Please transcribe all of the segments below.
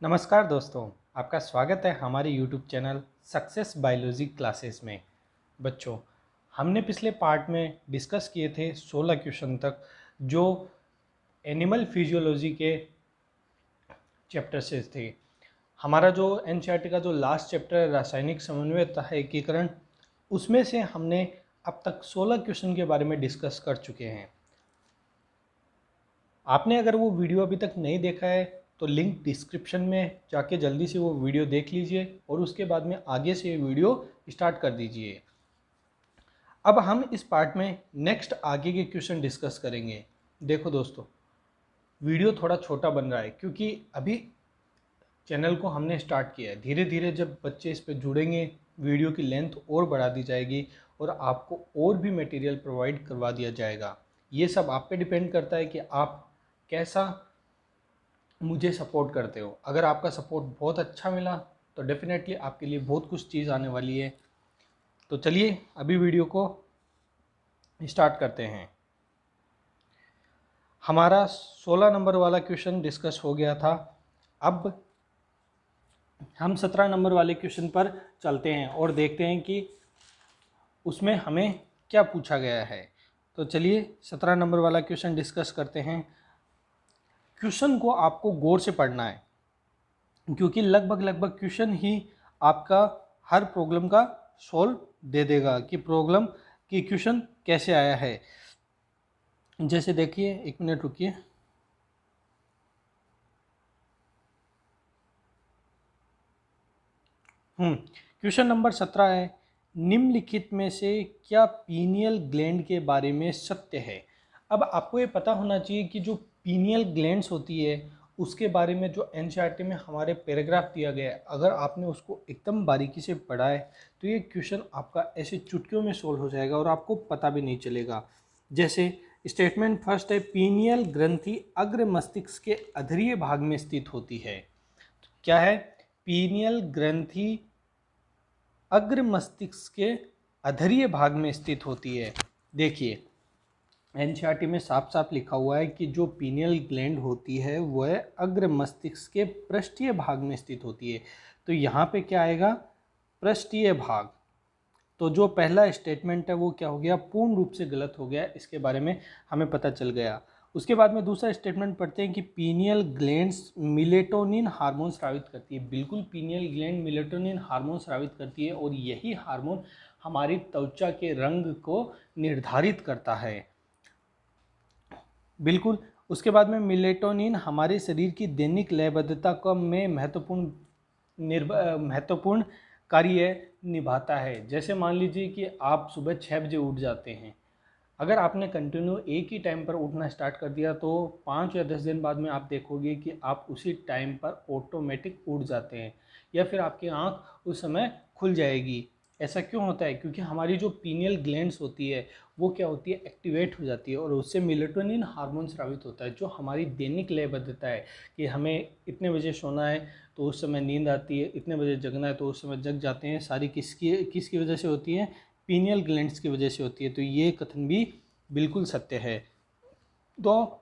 नमस्कार दोस्तों, आपका स्वागत है हमारे YouTube channel success biology classes में। बच्चों, हमने पिछले पार्ट में डिस्कस किए थे 16 क्वेश्चन तक, जो एनिमल फिजियोलॉजी के चैप्टर से थे। हमारा जो एनसीईआरटी का जो लास्ट चैप्टर है रासायनिक समन्वय तथा एकीकरण, उसमें से हमने अब तक 16 क्वेश्चन के बारे में डिस्कस कर चुके हैं। आपने अगर वो वीडियो अभी तक नहीं देखा है तो लिंक डिस्क्रिप्शन में जाके जल्दी से वो वीडियो देख लीजिए और उसके बाद में आगे से वीडियो स्टार्ट कर दीजिए। अब हम इस पार्ट में नेक्स्ट आगे के क्वेश्चन डिस्कस करेंगे। देखो दोस्तों, वीडियो थोड़ा छोटा बन रहा है क्योंकि अभी चैनल को हमने स्टार्ट किया है। धीरे धीरे जब बच्चे इस पर जुड़ेंगे, वीडियो की लेंथ और बढ़ा दी जाएगी और आपको और भी मटेरियल प्रोवाइड करवा दिया जाएगा। ये सब आप पे डिपेंड करता है कि आप कैसा मुझे सपोर्ट करते हो। अगर आपका सपोर्ट बहुत अच्छा मिला तो डेफिनेटली आपके लिए बहुत कुछ चीज़ आने वाली है। तो चलिए अभी वीडियो को स्टार्ट करते हैं। हमारा 16 नंबर वाला क्वेश्चन डिस्कस हो गया था। अब हम 17 नंबर वाले क्वेश्चन पर चलते हैं और देखते हैं कि उसमें हमें क्या पूछा गया है। तो चलिए 17 नंबर वाला क्वेश्चन डिस्कस करते हैं। क्वेश्चन को आपको गौर से पढ़ना है क्योंकि लगभग क्वेश्चन ही आपका हर प्रॉब्लम का सॉल्व दे देगा कि प्रॉब्लम की क्वेश्चन कैसे आया है। जैसे देखिए, एक मिनट रुकिए। क्वेश्चन नंबर 17 है, निम्नलिखित में से क्या पीनियल ग्लैंड के बारे में सत्य है। अब आपको ये पता होना चाहिए कि जो पीनियल ग्लैंड्स होती है उसके बारे में जो एनसीईआरटी में हमारे पैराग्राफ दिया गया है, अगर आपने उसको एकदम बारीकी से पढ़ा है तो ये क्वेश्चन आपका ऐसे चुटकियों में सोल्व हो जाएगा और आपको पता भी नहीं चलेगा। जैसे स्टेटमेंट फर्स्ट है, पीनियल ग्रंथि अग्र मस्तिष्क के अधरीय भाग में स्थित होती है। तो क्या है? पीनियल ग्रंथि अग्र मस्तिष्क के अधरीय भाग में स्थित होती है। देखिए एनसीईआरटी में साफ साफ लिखा हुआ है कि जो पीनियल ग्लैंड होती है वह अग्र मस्तिष्क के पृष्ठीय भाग में स्थित होती है। तो यहाँ पे क्या आएगा? पृष्ठीय भाग। तो जो पहला स्टेटमेंट है वो क्या हो गया? पूर्ण रूप से गलत हो गया। इसके बारे में हमें पता चल गया। उसके बाद में दूसरा स्टेटमेंट पढ़ते हैं कि पीनियल ग्लैंड्स मिलेटोनिन हार्मोन स्रावित करती है। बिल्कुल, पीनियल ग्लैंड मिलेटोनिन हार्मोन स्रावित करती है और यही हार्मोन हमारी त्वचा के रंग को निर्धारित करता है। बिल्कुल। उसके बाद में मिलेटोनिन हमारे शरीर की दैनिक लयबद्धता का में महत्वपूर्ण कार्य निभाता है। जैसे मान लीजिए कि आप सुबह 6 बजे उठ जाते हैं। अगर आपने कंटिन्यू एक ही टाइम पर उठना स्टार्ट कर दिया तो 5 या 10 दिन बाद में आप देखोगे कि आप उसी टाइम पर ऑटोमेटिक उठ जाते हैं या फिर आपकी आंख उस समय खुल जाएगी। ऐसा क्यों होता है? क्योंकि हमारी जो पीनियल ग्लैंड्स होती है वो क्या होती है? एक्टिवेट हो जाती है और उससे मेलेटोनिन हार्मोन स्रावित होता है, जो हमारी दैनिक लयबद्धता है कि हमें इतने बजे सोना है तो उस समय नींद आती है, इतने बजे जगना है तो उस समय जग जाते हैं। सारी किसकी वजह से होती है? पीनियल ग्लैंड्स की वजह से होती है। तो ये कथन भी बिल्कुल सत्य है। तो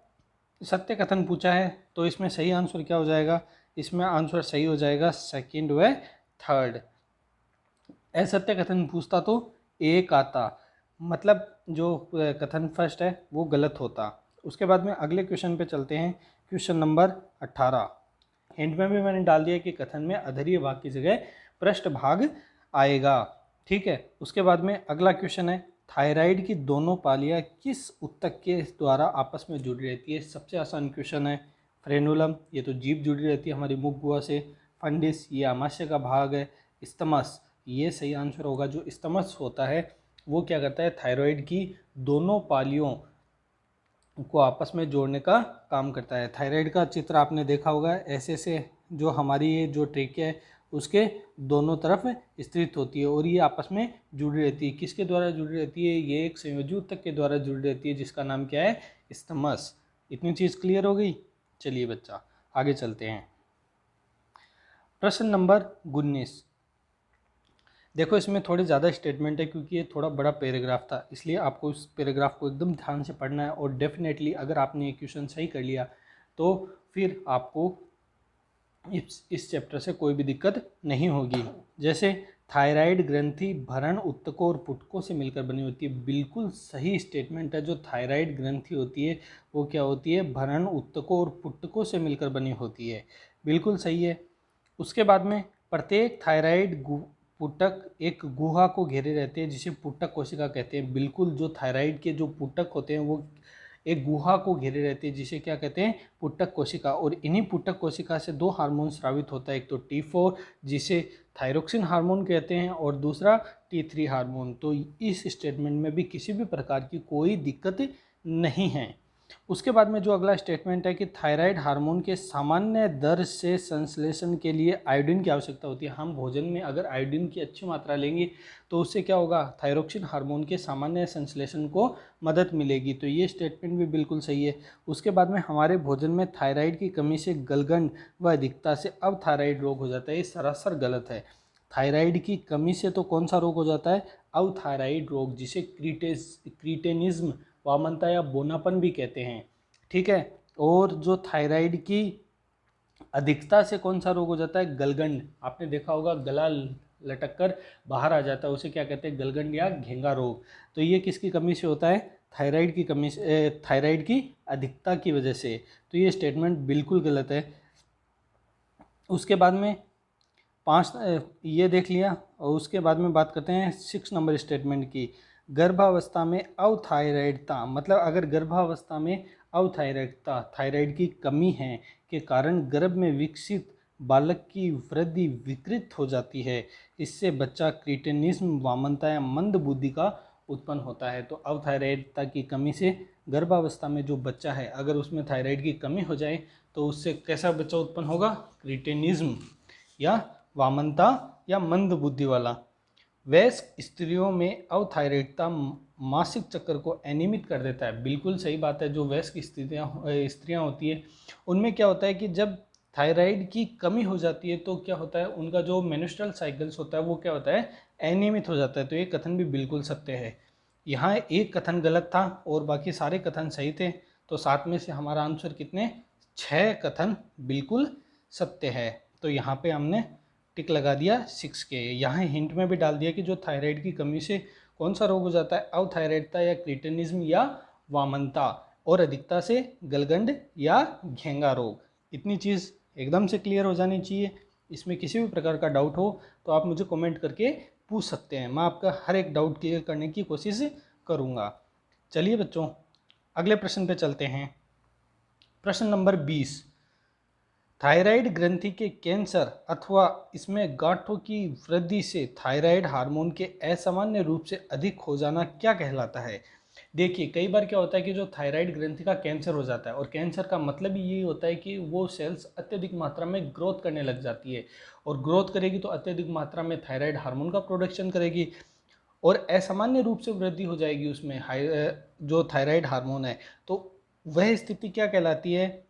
सत्य कथन पूछा है तो इसमें सही आंसर क्या हो जाएगा? इसमें आंसर सही हो जाएगा सेकंड व थर्ड। असत्य कथन पूछता तो एक आता, मतलब जो कथन फर्स्ट है वो गलत होता। उसके बाद में अगले क्वेश्चन पे चलते हैं। Question number 18। हिंट में भी मैंने डाल दिया कि कथन में अधरीय भाग की जगह पृष्ठ भाग आएगा। ठीक है। उसके बाद में अगला क्वेश्चन है, थायराइड की दोनों पालियां किस ऊतक के द्वारा आपस में जुड़ी रहती है। सबसे आसान क्वेश्चन है। फ्रेनुलम, ये तो जीभ जुड़ी रहती है हमारी मुख गुहा से। फंडिस, ये आमाशय का भाग है। स्तमस, ये सही आंसर होगा। जो स्तमस होता है वो क्या करता है? थायराइड की दोनों पालियों को आपस में जोड़ने का काम करता है। थायराइड का चित्र आपने देखा होगा, ऐसे से जो हमारी ये जो ट्रेकिया है उसके दोनों तरफ स्थित होती है और ये आपस में जुड़ी रहती है। किसके द्वारा जुड़ी रहती है? ये एक संयोजी ऊतक के द्वारा जुड़ी रहती है जिसका नाम क्या है? स्तमस। इतनी चीज़ क्लियर हो गई। चलिए बच्चा आगे चलते हैं। प्रश्न नंबर 19। देखो इसमें थोड़े ज़्यादा स्टेटमेंट है क्योंकि ये थोड़ा बड़ा पैराग्राफ था, इसलिए आपको इस पैराग्राफ को एकदम ध्यान से पढ़ना है और डेफिनेटली अगर आपने ये क्वेश्चन सही कर लिया तो फिर आपको इस चैप्टर से कोई भी दिक्कत नहीं होगी। जैसे थायराइड ग्रंथि भरण ऊतकों और पुटकों से मिलकर बनी होती है, बिल्कुल सही स्टेटमेंट है। जो थायराइड ग्रंथि होती है वो क्या होती है, भरण ऊतकों और पुटकों से मिलकर बनी होती है, बिल्कुल सही है। उसके बाद में प्रत्येक थायराइड पुटक एक गुहा को घेरे रहते हैं जिसे पुटक कोशिका कहते हैं। बिल्कुल, जो थायराइड के जो पुटक होते हैं वो एक गुहा को घेरे रहती है जिसे क्या कहते हैं, पुटक कोशिका। और इन्हीं पुटक कोशिका से दो हार्मोन स्रावित होता है, एक तो T4 जिसे थायरोक्सिन हार्मोन कहते हैं और दूसरा T3 हार्मोन। तो इस स्टेटमेंट में भी किसी भी प्रकार की कोई दिक्कत नहीं है। उसके बाद में जो अगला स्टेटमेंट है कि थायराइड हार्मोन के सामान्य दर से संश्लेषण के लिए आयोडीन की आवश्यकता होती है। हम भोजन में अगर आयोडीन की अच्छी मात्रा लेंगे तो उससे क्या होगा, थायरोक्सिन हार्मोन के सामान्य संश्लेषण को मदद मिलेगी। तो ये स्टेटमेंट भी बिल्कुल सही है। उसके बाद में हमारे भोजन में थायराइड की कमी से गलगंड व अधिकता से अब थायराइड रोग हो जाता है, ये सरासर गलत है। थायराइड की कमी से तो कौन सा रोग हो जाता है, अब थायराइड रोग, जिसे क्रीटेनिज्म, वामनता या बोनापन भी कहते हैं, ठीक है। और जो थायराइड की अधिकता से कौन सा रोग हो जाता है, गलगंड। आपने देखा होगा गला लटक कर बाहर आ जाता है, उसे क्या कहते हैं, गलगंड या घेंगा रोग। तो ये किसकी कमी से होता है, थायराइड की कमी से, थायराइड की अधिकता की वजह से। तो ये स्टेटमेंट बिल्कुल गलत है। उसके बाद में ये देख लिया। और उसके बाद में बात करते हैं 6 नंबर स्टेटमेंट की। गर्भावस्था में अवथायराइडता, मतलब अगर गर्भावस्था में अवथायराइडता, थायराइड की कमी है के कारण गर्भ में विकसित बालक की वृद्धि विकृत हो जाती है। इससे बच्चा क्रीटेनिज्म, वामनता या मंद बुद्धि का उत्पन्न होता है। तो अवथायराइडता की कमी से गर्भावस्था में जो बच्चा है अगर उसमें थायराइड की कमी हो जाए तो उससे कैसा बच्चा उत्पन्न होगा, क्रीटेनिज्म या वामनता या मंद बुद्धि वाला। वयस्क स्त्रियों में अवथायराइडता मासिक चक्र को एनिमित कर देता है, बिल्कुल सही बात है। जो वयस्क स्त्रियां होती है उनमें क्या होता है कि जब थायराइड की कमी हो जाती है तो क्या होता है, उनका जो मेंस्ट्रुअल साइकिल्स होता है वो क्या होता है, एनिमित हो जाता है। तो ये कथन भी बिल्कुल सत्य है। यहाँ एक कथन गलत था और बाकी सारे कथन सही थे। तो 7 में से हमारा आंसर कितने, 6 कथन बिल्कुल सत्य है। तो यहाँ पे हमने टिक लगा दिया 6 के। यहाँ हिंट में भी डाल दिया कि जो थायराइड की कमी से कौन सा रोग हो जाता है, अवथायराइडता या क्रीटेनिज्म या वामनता, और अधिकता से गलगंड या घेंगा रोग। इतनी चीज़ एकदम से क्लियर हो जानी चाहिए। इसमें किसी भी प्रकार का डाउट हो तो आप मुझे कमेंट करके पूछ सकते हैं, मैं आपका हर एक डाउट क्लियर करने की कोशिश करूँगा। चलिए बच्चों, अगले प्रश्न पे चलते हैं। प्रश्न नंबर 20, थायराइड ग्रंथि के कैंसर अथवा इसमें गांठों की वृद्धि से थायराइड हार्मोन के असामान्य रूप से अधिक हो जाना क्या कहलाता है। देखिए, कई बार क्या होता है कि जो थायराइड ग्रंथि का कैंसर हो जाता है, और कैंसर का मतलब ही ये होता है कि वो सेल्स अत्यधिक मात्रा में ग्रोथ करने लग जाती है, और ग्रोथ करेगी तो अत्यधिक मात्रा में थायराइड हार्मोन का प्रोडक्शन करेगी, और असामान्य रूप से वृद्धि हो जाएगी उसमें जो थायराइड हार्मोन है। तो वह स्थिति क्या कहलाती है,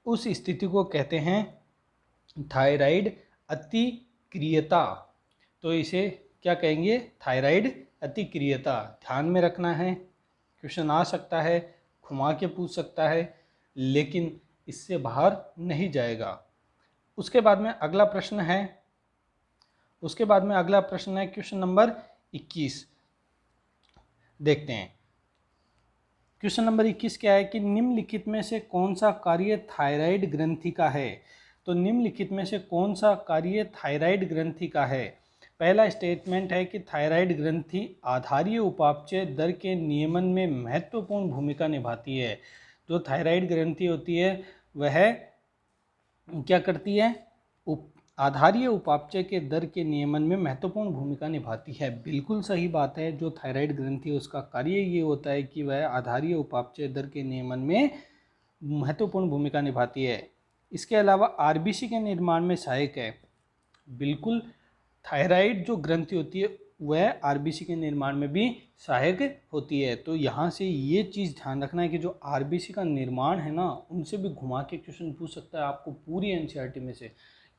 उस स्थिति को कहते हैं थायराइड अतिक्रियता। तो इसे क्या कहेंगे, थायराइड अतिक्रियता। ध्यान में रखना है, क्वेश्चन आ सकता है, घुमा के पूछ सकता है, लेकिन इससे बाहर नहीं जाएगा। उसके बाद में अगला प्रश्न है क्वेश्चन नंबर 21। देखते हैं क्वेश्चन नंबर 21 क्या है कि निम्नलिखित में से कौन सा कार्य थायराइड ग्रंथि का है। तो निम्नलिखित में से कौन सा कार्य थायराइड ग्रंथि का है। पहला स्टेटमेंट है कि थायराइड ग्रंथि आधारीय उपापचय दर के नियमन में महत्वपूर्ण भूमिका निभाती है। जो थायराइड ग्रंथि होती है वह क्या करती है, आधारीय उपापचय के दर के नियमन में महत्वपूर्ण भूमिका निभाती है। बिल्कुल सही बात है। जो थायराइड ग्रंथि है उसका कार्य ये होता है कि वह आधारीय उपापचय दर के नियमन में महत्वपूर्ण भूमिका निभाती है। इसके अलावा आरबीसी के निर्माण में सहायक है। बिल्कुल, थायराइड जो ग्रंथि होती है वह आरबीसी के निर्माण में भी सहायक होती है। तो यहाँ से ये चीज़ ध्यान रखना है कि जो आरबीसी का निर्माण है ना, उनसे भी घुमा के क्वेश्चन पूछ सकता है आपको पूरी एनसीईआरटी में से,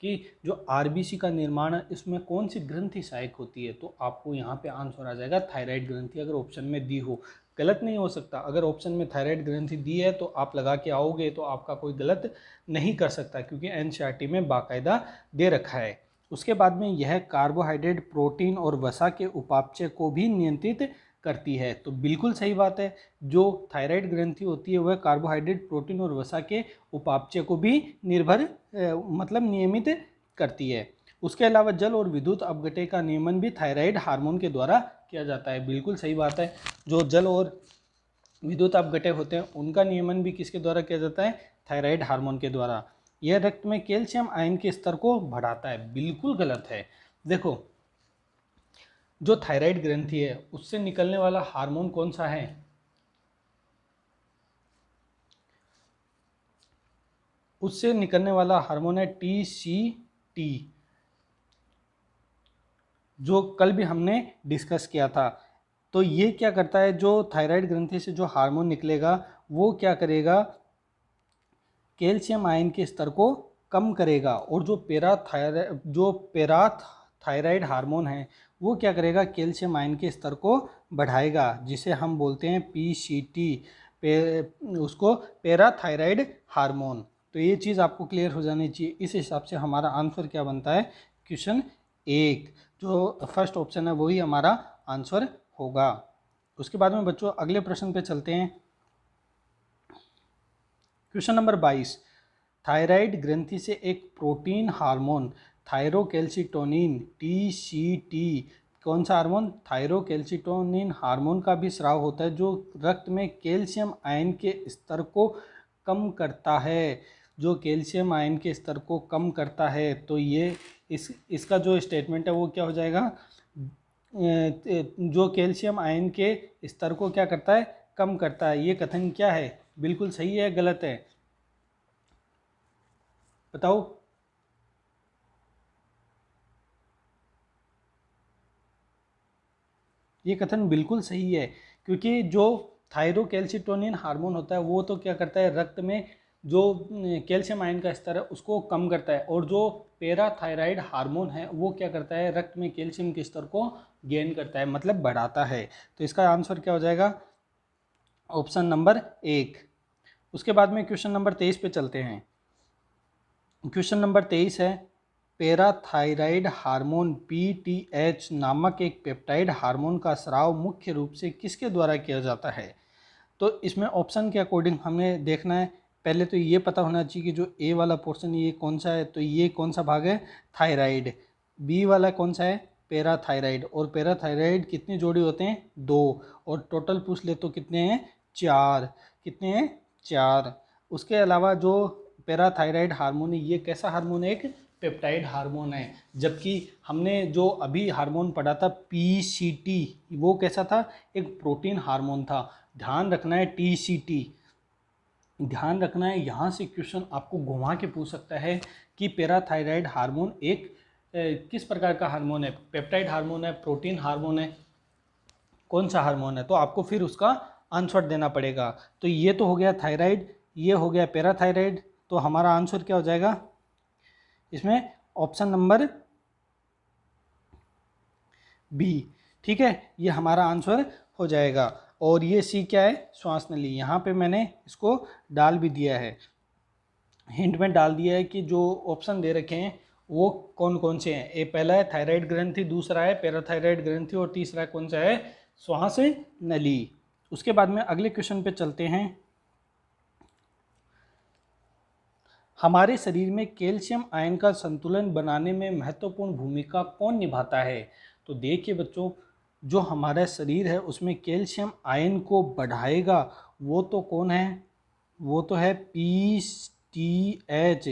कि जो आरबीसी का निर्माण है इसमें कौन सी ग्रंथि सहायक होती है। तो आपको यहाँ पे आंसर आ जाएगा थायराइड ग्रंथि, अगर ऑप्शन में दी हो। गलत नहीं हो सकता। अगर ऑप्शन में थायराइड ग्रंथि दी है तो आप लगा के आओगे तो आपका कोई गलत नहीं कर सकता, क्योंकि एनसीईआरटी में बाकायदा दे रखा है। उसके बाद में यह कार्बोहाइड्रेट, प्रोटीन और वसा के उपापचय को भी नियंत्रित करती है। तो बिल्कुल सही बात है, जो थायराइड ग्रंथि होती है वह कार्बोहाइड्रेट, प्रोटीन और वसा के उपापचय को भी मतलब नियमित करती है। उसके अलावा जल और विद्युत अपघटय का नियमन भी थायराइड हार्मोन के द्वारा किया जाता है। बिल्कुल सही बात है, जो जल और विद्युत अपघटय होते हैं उनका नियमन भी किसके द्वारा किया जाता है? थायराइड हार्मोन के द्वारा। यह रक्त में कैल्शियम आयन के स्तर को बढ़ाता है। बिल्कुल गलत है। देखो, जो थायराइड ग्रंथि है उससे निकलने वाला हार्मोन कौन सा है? उससे निकलने वाला हार्मोन है TCT, जो कल भी हमने डिस्कस किया था। तो ये क्या करता है, जो थायराइड ग्रंथि से जो हार्मोन निकलेगा वो क्या करेगा? कैल्शियम आयन के स्तर को कम करेगा, और जो पैराथायराइड हार्मोन है वो क्या करेगा? कैल्शियम आयन के स्तर को बढ़ाएगा, जिसे हम बोलते हैं PCT, उसको पैराथायराइड हार्मोन। तो ये चीज़ आपको क्लियर हो जानी चाहिए। इस हिसाब से हमारा आंसर क्या बनता है? क्वेश्चन 1, जो फर्स्ट ऑप्शन है वही हमारा आंसर होगा। उसके बाद में बच्चों अगले प्रश्न पे चलते हैं। क्वेश्चन नंबर 22, थायराइड ग्रंथि से एक प्रोटीन हार्मोन थायरोकैल्सिटोनिन TCT, कौन सा हार्मोन? थायरोकैल्सिटोनिन हार्मोन का भी स्राव होता है, जो रक्त में कैल्शियम आयन के स्तर को कम करता है। जो कैल्शियम आयन के स्तर को कम करता है, तो ये इसका जो स्टेटमेंट है वो क्या हो जाएगा? जो कैल्शियम आयन के स्तर को क्या करता है? कम करता है। ये कथन क्या है? बिल्कुल सही है, गलत है? बताओ। ये कथन बिल्कुल सही है, क्योंकि जो थायरोकैल्सिटोनिन हार्मोन होता है वो तो क्या करता है? रक्त में जो कैल्शियम आयन का स्तर है उसको कम करता है, और जो पैराथायराइड हार्मोन है वो क्या करता है? रक्त में कैल्शियम के स्तर को गेन करता है, मतलब बढ़ाता है। तो इसका आंसर क्या हो जाएगा? Option number 1। उसके बाद में क्वेश्चन नंबर 23 पे चलते हैं। क्वेश्चन नंबर 23 है, पैराथायराइड हार्मोन PTH नामक एक पेप्टाइड हार्मोन का स्राव मुख्य रूप से किसके द्वारा किया जाता है? तो इसमें ऑप्शन के अकॉर्डिंग हमें देखना है। पहले तो ये पता होना चाहिए कि जो ए वाला पोर्शन ये कौन सा है, तो ये कौन सा भाग है? थायराइड। बी वाला कौन सा है? पैराथायराइड। और पैराथायराइड कितने जोड़े होते हैं? 2। और टोटल पूछ ले तो कितने हैं? 4। कितने हैं? 4। उसके अलावा जो पैराथायराइड हार्मोन है ये कैसा हार्मोन है? एक पेप्टाइड हार्मोन है। जबकि हमने जो अभी हार्मोन पढ़ा था PCT, वो कैसा था? एक प्रोटीन हार्मोन था। ध्यान रखना है TCT, ध्यान रखना है। यहाँ से क्वेश्चन आपको घुमा के पूछ सकता है कि पैराथायराइड हार्मोन एक किस प्रकार का हार्मोन है? पेप्टाइड हार्मोन है, प्रोटीन हार्मोन है, कौन सा हार्मोन है? तो आपको फिर उसका आंसर देना पड़ेगा। तो ये तो हो गया थायराइड, ये हो गया पैराथायराइड। तो हमारा आंसर क्या हो जाएगा इसमें? Option number B. ठीक है, ये हमारा आंसर हो जाएगा। और ये सी क्या है? श्वास नली। यहाँ पे मैंने इसको डाल भी दिया है, हिंट में डाल दिया है कि जो ऑप्शन दे रखे हैं वो कौन कौन से हैं। ए पहला है थायराइड ग्रंथि, दूसरा है पैराथायराइड ग्रंथि, और तीसरा कौन सा है? श्वास नली। उसके बाद में अगले क्वेश्चन पे चलते हैं। हमारे शरीर में कैल्शियम आयन का संतुलन बनाने में महत्वपूर्ण भूमिका कौन निभाता है? तो देखिए बच्चों, जो हमारा शरीर है उसमें कैल्शियम आयन को बढ़ाएगा वो तो कौन है? वो तो है PTH,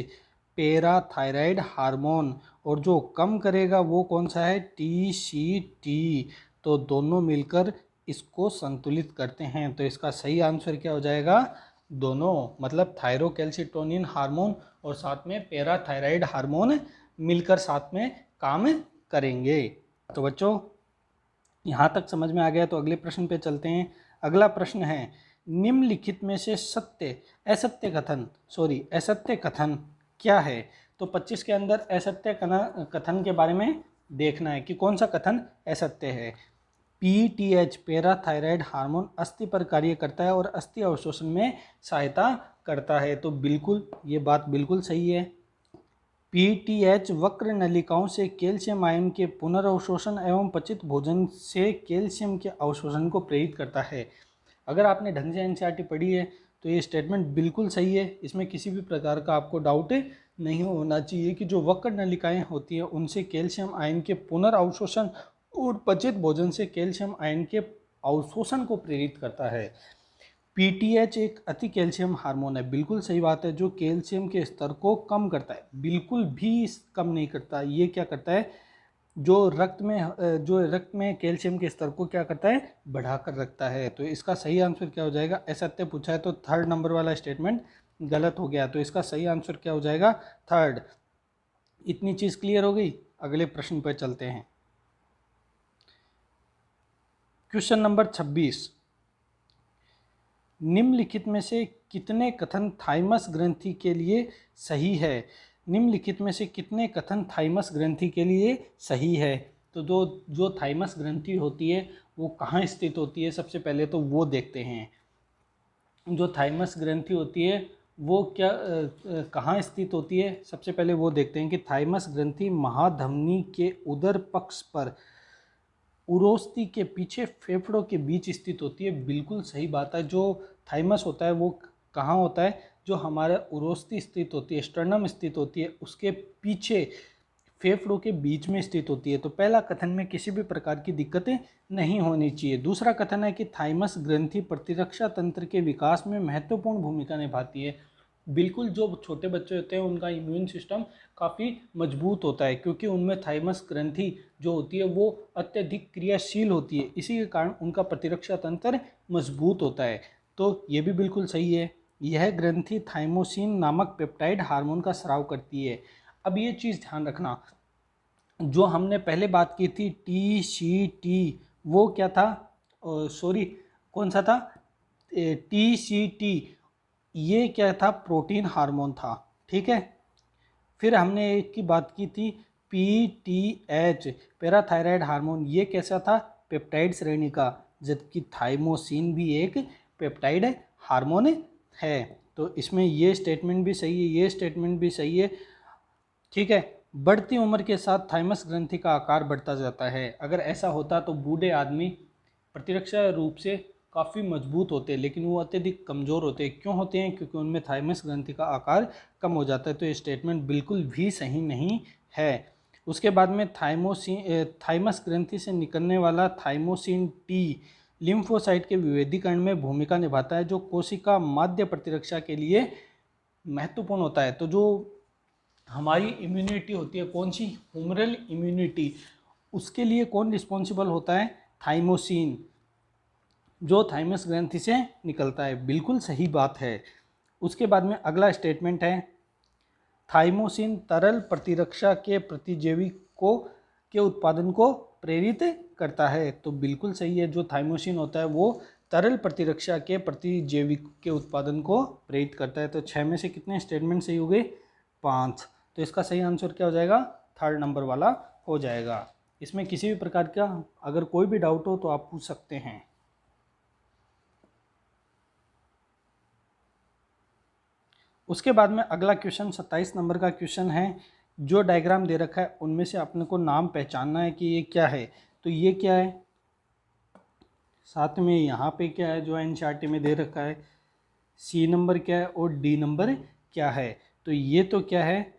पैराथायराइड हार्मोन। और जो कम करेगा वो कौन सा है? TCT। तो दोनों मिलकर इसको संतुलित करते हैं। तो इसका सही आंसर क्या हो जाएगा? दोनों, मतलब थायरोकैल्सिटोनिन हार्मोन और साथ में पैराथायराइड हार्मोन मिलकर साथ में काम करेंगे। तो बच्चों यहाँ तक समझ में आ गया। तो अगले प्रश्न पे चलते हैं। अगला प्रश्न है, निम्नलिखित में से असत्य कथन क्या है? तो 25 के अंदर असत्य कथन के बारे में देखना है कि कौन सा कथन असत्य है। PTH पैराथायराइड हार्मोन अस्थि पर कार्य करता है और अस्थि अवशोषण में सहायता करता है। तो बिल्कुल ये बात बिल्कुल सही है। PTH वक्र नलिकाओं से कैल्शियम आयन के पुनर्अवशोषण एवं पचित भोजन से कैल्शियम के अवशोषण को प्रेरित करता है। अगर आपने ढंग से NCERT पढ़ी है तो ये स्टेटमेंट बिल्कुल सही है। इसमें किसी भी प्रकार का आपको डाउट नहीं होना चाहिए कि जो वक्र नलिकाएं होती हैं उनसे कैल्शियम आयन के पुनर्अवशोषण और पचित भोजन से कैल्शियम आयन के अवशोषण को प्रेरित करता है। PTH एक अति कैल्शियम हार्मोन है, बिल्कुल सही बात है, जो कैल्शियम के स्तर को कम करता है, बिल्कुल भी कम नहीं करता। ये क्या करता है, जो रक्त में कैल्शियम के स्तर को क्या करता है, बढ़ाकर रखता है। तो इसका सही आंसर क्या हो जाएगा, असत्य पूछा है तो थर्ड नंबर वाला स्टेटमेंट गलत हो गया। तो इसका सही आंसर क्या हो जाएगा, थर्ड। इतनी चीज़ क्लियर हो गई। अगले प्रश्न पर चलते हैं। क्वेश्चन नंबर 26, निम्नलिखित में से कितने कथन थाइमस ग्रंथि के लिए सही है। निम्नलिखित में से कितने कथन थाइमस ग्रंथि के लिए सही है। तो जो थाइमस ग्रंथि होती है वो कहाँ स्थित होती है, सबसे पहले तो वो देखते हैं। जो थाइमस ग्रंथि होती है वो क्या कहाँ स्थित होती है, सबसे पहले वो देखते हैं कि थाइमस ग्रंथि महाधमनी के उदर पक्ष पर उरोस्थि के पीछे फेफड़ों के बीच स्थित होती है। बिल्कुल सही बात है। जो थाइमस होता है वो कहाँ होता है, जो हमारा उरोस्थि स्थित होती है, स्टर्नम स्थित होती है, उसके पीछे फेफड़ों के बीच में स्थित होती है। तो पहला कथन में किसी भी प्रकार की दिक्कतें नहीं होनी चाहिए। दूसरा कथन है कि थाइमस ग्रंथि प्रतिरक्षा तंत्र के विकास में महत्वपूर्ण भूमिका निभाती है। बिल्कुल, जो छोटे बच्चे होते हैं उनका इम्यून सिस्टम काफ़ी मजबूत होता है, क्योंकि उनमें थाइमस ग्रंथि जो होती है वो अत्यधिक क्रियाशील होती है, इसी के कारण उनका प्रतिरक्षा तंत्र मजबूत होता है। तो ये भी बिल्कुल सही है। यह ग्रंथि थाइमोसिन नामक पेप्टाइड हार्मोन का स्राव करती है। अब ये चीज़ ध्यान रखना, जो हमने पहले बात की थी TCT, वो क्या था, सॉरी कौन सा था, TCT, ये क्या था, प्रोटीन हार्मोन था, ठीक है। फिर हमने एक की बात की थी PTH पैराथायराइड हार्मोन, ये कैसा था, पेप्टाइड श्रेणी का, जबकि थाइमोसिन भी एक पेप्टाइड हार्मोन है। तो इसमें ये स्टेटमेंट भी सही है, ये स्टेटमेंट भी सही है, ठीक है। बढ़ती उम्र के साथ थाइमस ग्रंथि का आकार बढ़ता जाता है। अगर ऐसा होता तो बूढ़े आदमी प्रतिरक्षा रूप से काफ़ी मजबूत होते हैं, लेकिन वो अत्यधिक कमज़ोर होते हैं। क्यों होते हैं, क्योंकि उनमें थाइमस ग्रंथि का आकार कम हो जाता है। तो ये स्टेटमेंट बिल्कुल भी सही नहीं है। उसके बाद में थाइमस ग्रंथि से निकलने वाला थाइमोसिन T लिम्फोसाइट के विभेदीकरण में भूमिका निभाता है, जो कोशिका माध्य प्रतिरक्षा के लिए महत्वपूर्ण होता है। तो जो हमारी इम्यूनिटी होती है, कौन सी, ह्यूमरल इम्यूनिटी, उसके लिए कौन रिस्पॉन्सिबल होता है, थाइमोसिन, जो थाइमस ग्रंथि से निकलता है। बिल्कुल सही बात है। उसके बाद में अगला स्टेटमेंट है, थाइमोसिन तरल प्रतिरक्षा के प्रतिजैवी के उत्पादन को प्रेरित करता है। तो बिल्कुल सही है, जो थाइमोसिन होता है वो तरल प्रतिरक्षा के प्रतिजैवी के उत्पादन को प्रेरित करता है। तो 6 में से कितने स्टेटमेंट सही हो गए, 5। तो इसका सही आंसर क्या हो जाएगा, थर्ड नंबर वाला हो जाएगा। इसमें किसी भी प्रकार का अगर कोई भी डाउट हो तो आप पूछ सकते हैं। उसके बाद में अगला क्वेश्चन 27 नंबर का क्वेश्चन है। जो डायग्राम दे रखा है उनमें से अपने को नाम पहचानना है कि ये क्या है। तो ये क्या है, साथ में यहाँ पे क्या है जो NCERT में दे रखा है, C नंबर क्या है और D नंबर क्या है। तो ये तो क्या है,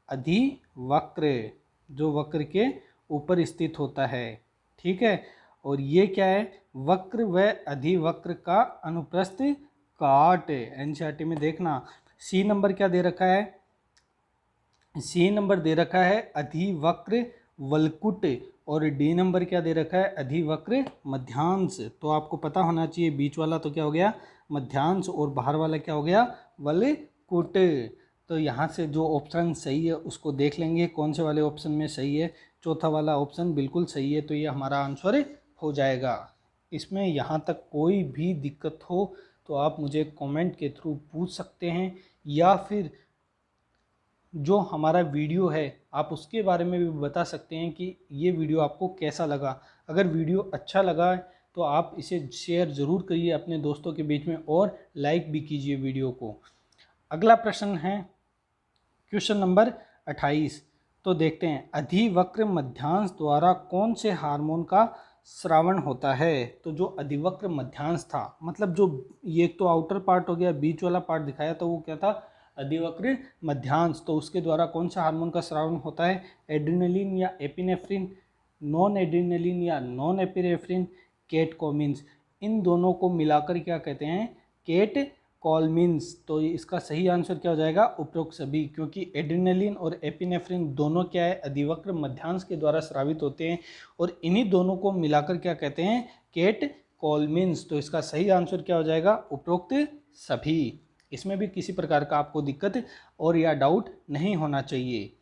अधिवक्र, जो वक्र के ऊपर स्थित होता है, ठीक है। और ये क्या है, वक्र व अधिवक्र का अनुप्रस्थ काट। NCERT में देखना, C नंबर क्या दे रखा है, C नंबर दे रखा है अधिवक्र वलकुट, और D नंबर क्या दे रखा है, अधिवक्र मध्यांश। तो आपको पता होना चाहिए, बीच वाला तो क्या हो गया, मध्यांश, और बाहर वाला क्या हो गया, वलकुट। तो यहाँ से जो ऑप्शन सही है उसको देख लेंगे कौन से वाले ऑप्शन में सही है। चौथा वाला ऑप्शन बिल्कुल सही है, तो ये हमारा आंसर हो जाएगा। इसमें यहाँ तक कोई भी दिक्कत हो तो आप मुझे कमेंट के थ्रू पूछ सकते हैं, या फिर जो हमारा वीडियो है आप उसके बारे में भी बता सकते हैं कि ये वीडियो आपको कैसा लगा। अगर वीडियो अच्छा लगा तो आप इसे शेयर ज़रूर करिए अपने दोस्तों के बीच में और लाइक भी कीजिए वीडियो को। अगला प्रश्न है क्वेश्चन नंबर 28। तो देखते हैं, अधिवक्र मध्यांश द्वारा कौन से हार्मोन का स्रावण होता है। तो जो अधिवक्र मध्यांश था, मतलब जो ये तो आउटर पार्ट हो गया, बीच वाला पार्ट दिखाया तो वो क्या था, अधिवक्र मध्यांश। तो उसके द्वारा कौन सा हार्मोन का स्रावण होता है, एड्रेनलिन या एपिनेफ्रिन, नॉन एड्रेनलिन या नॉन एपिनेफ्रिन, केटकोमिन्स। इन दोनों को मिलाकर क्या कहते हैं, केटकोमिन्स। तो इसका सही आंसर क्या हो जाएगा, उपरोक्त सभी, क्योंकि एड्रेनलिन और एपिनेफ्रिन दोनों क्या है, अधिवक्र मध्यांश के द्वारा स्रावित होते हैं और इन्हीं दोनों को मिलाकर क्या कहते हैं, केटकोमिन्स। तो इसका सही आंसर क्या हो जाएगा, उपरोक्त सभी। इसमें भी किसी प्रकार का आपको दिक्कत और या डाउट नहीं होना चाहिए।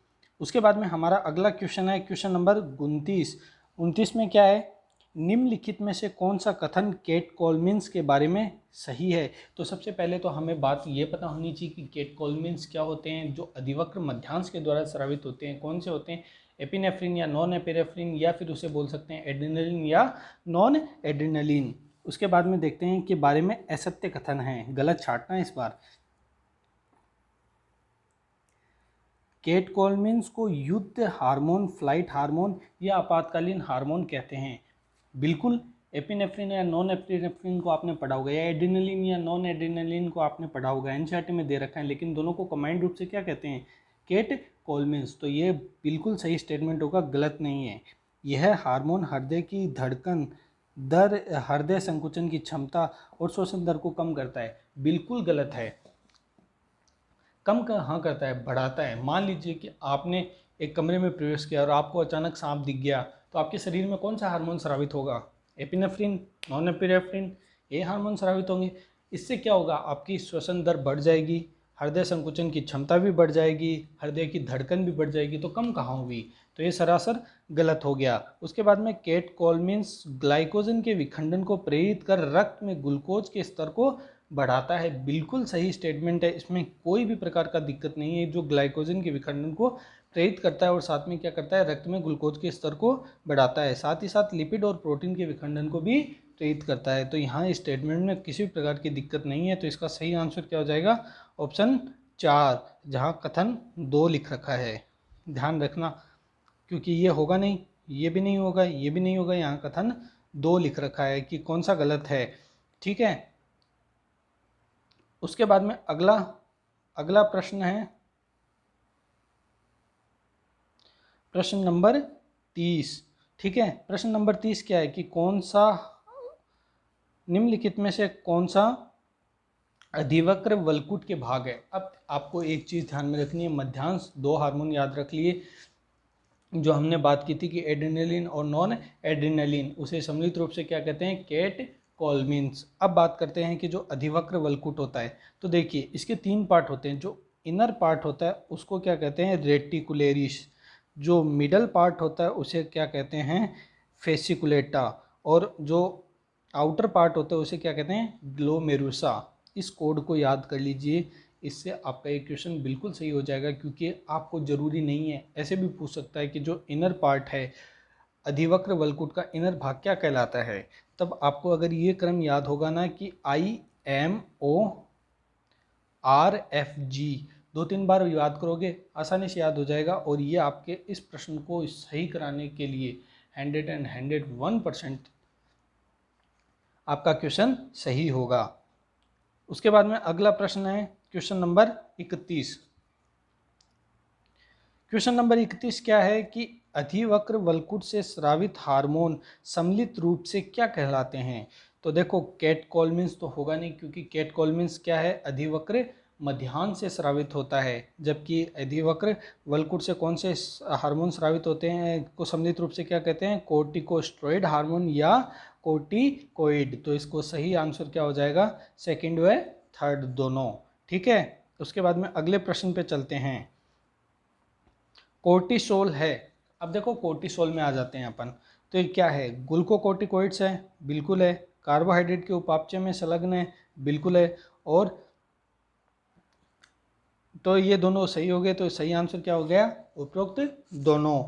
उसके बाद में हमारा अगला क्वेश्चन है क्वेश्चन नंबर 29 में क्या है, निम्नलिखित में से कौन सा कथन केटकोमिन्स के बारे में सही है। तो सबसे पहले तो हमें बात ये पता होनी चाहिए कि केटकोमिन्स क्या होते हैं। जो अधिवक्र मध्यांश के द्वारा स्रावित होते हैं कौन से होते हैं, एपिनेफ्रिन या नॉन एपिनेफ्रिन, या फिर उसे बोल सकते हैं एड्रेनलिन या नॉन एड्रेनलिन। उसके बाद में देखते हैं कि बारे में असत्य कथन है, गलत छांटना इस बार। केटकोमिन्स को युद्ध हार्मोन, फ्लाइट हार्मोन या आपातकालीन हार्मोन कहते हैं। बिल्कुल, एपिनेफ्रिन या नॉन एपिनेफ्रिन को आपने पढ़ा होगा, या एड्रेनलिन या नॉन एड्रेनलिन को आपने पढ़ा होगा, एनसीईआरटी में दे रखा है, लेकिन दोनों को कंबाइंड रूप से क्या कहते हैं, केटकोमिन्स। तो ये बिल्कुल सही स्टेटमेंट होगा, गलत नहीं है। यह हार्मोन हृदय की धड़कन दर, हृदय संकुचन की क्षमता और श्वसन दर को कम करता है। बिल्कुल गलत है, कम कहाँ करता है, बढ़ाता है। मान लीजिए कि आपने एक कमरे में प्रवेश किया और आपको अचानक सांप दिख गया, तो आपके शरीर में कौन सा हार्मोन स्रावित होगा, एपिनेफ्रिन, नॉन एपिनेफ्रिन, ये हार्मोन स्रावित होंगे। इससे क्या होगा, आपकी श्वसन दर बढ़ जाएगी, हृदय संकुचन की क्षमता भी बढ़ जाएगी, हृदय की धड़कन भी बढ़ जाएगी, तो कम कहाँ हुई। तो ये सरासर गलत हो गया। उसके बाद में केटकोमिन्स ग्लाइकोजन के विखंडन को प्रेरित कर रक्त में ग्लूकोज के स्तर को बढ़ाता है। बिल्कुल सही स्टेटमेंट है, इसमें कोई भी प्रकार का दिक्कत नहीं है। जो ग्लाइकोजन के विखंडन को प्रेरित करता है और साथ में क्या करता है, रक्त में ग्लूकोज के स्तर को बढ़ाता है, साथ ही साथ लिपिड और प्रोटीन के विखंडन को भी प्रेरित करता है। तो यहाँ इस स्टेटमेंट में किसी भी प्रकार की दिक्कत नहीं है। तो इसका सही आंसर क्या हो जाएगा, ऑप्शन 4, जहाँ कथन 2 लिख रखा है। ध्यान रखना, क्योंकि ये होगा नहीं, ये भी नहीं होगा, ये भी नहीं होगा, यहाँ कथन 2 लिख रखा है कि कौन सा गलत है। ठीक है। उसके बाद में अगला प्रश्न है प्रश्न नंबर 30। ठीक है, प्रश्न नंबर 30 क्या है कि कौन सा निम्नलिखित में से कौन सा अधिवक्र वल्कुट के भाग है। अब आपको एक चीज़ ध्यान में रखनी है, मध्यांश 2 हार्मोन याद रख लिए, जो हमने बात की थी कि एड्रेनलिन और नॉन एड्रेनलिन, उसे सम्मिलित रूप से क्या कहते हैं, केटकोमिन्स। अब बात करते हैं कि जो अधिवक्र वल्कुट होता है, तो देखिए इसके 3 पार्ट होते हैं। जो इनर पार्ट होता है उसको क्या कहते हैं, रेटिकुलेरिस। जो मिडल पार्ट होता है उसे क्या कहते हैं, फेसिकुलेटा। और जो आउटर पार्ट होता है उसे क्या कहते हैं, ग्लोमेरुसा। इस कोड को याद कर लीजिए, इससे आपका एक क्वेश्चन बिल्कुल सही हो जाएगा। क्योंकि आपको ज़रूरी नहीं है, ऐसे भी पूछ सकता है कि जो इनर पार्ट है अधिवक्र वल्कुट का इनर भाग क्या कहलाता है। तब आपको अगर ये क्रम याद होगा ना कि IMORFG 2-3 बार याद करोगे, आसानी से याद हो जाएगा। और ये आपके इस प्रश्न को सही कराने के लिए 101% आपका क्वेश्चन सही होगा। उसके बाद में अगला प्रश्न है क्वेश्चन नंबर 31। क्वेश्चन नंबर 31 क्या है कि अधिवक्र वल्कुट से स्रावित हार्मोन सम्मिलित रूप से क्या कहलाते हैं। तो देखो केटकोमिन्स तो होगा नहीं, क्योंकि केटकोमिन्स क्या है, अधिवक्र मध्यांश से स्रावित होता है। जबकि अधिवक्र वल्कुट से कौन से हार्मोन स्रावित होते हैं को सम्मिलित रूप से क्या कहते हैं, कोर्टिकोस्टेरॉइड हार्मोन या कोर्टिकोइड। तो इसको सही आंसर क्या हो जाएगा, सेकंड व थर्ड दोनों। ठीक है। उसके बाद में अगले प्रश्न पे चलते हैं। कोर्टिसोल है। अब देखो कोर्टिसोल में आ जाते हैं अपन। तो ये क्या है, ग्लूकोकोर्टिकोइड्स है, बिल्कुल है। कार्बोहाइड्रेट के उपापचय में संलग्न है, बिल्कुल है। और तो ये दोनों सही हो गए, तो सही आंसर क्या हो गया, उपरोक्त दोनों।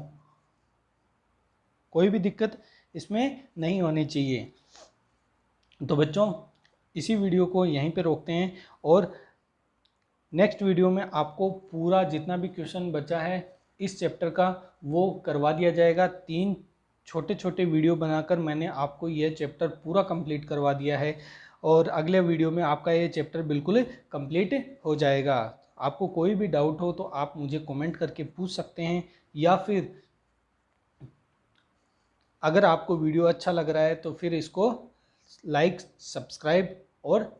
कोई भी दिक्कत इसमें नहीं होनी चाहिए। तो बच्चों इसी वीडियो को यहीं पे रोकते हैं और नेक्स्ट वीडियो में आपको पूरा जितना भी क्वेश्चन बचा है इस चैप्टर का वो करवा दिया जाएगा। 3 छोटे छोटे वीडियो बनाकर मैंने आपको ये चैप्टर पूरा कंप्लीट करवा दिया है और अगले वीडियो में आपका ये चैप्टर बिल्कुल कंप्लीट हो जाएगा। आपको कोई भी डाउट हो तो आप मुझे कमेंट करके पूछ सकते हैं, या फिर अगर आपको वीडियो अच्छा लग रहा है तो फिर इसको लाइक, सब्सक्राइब और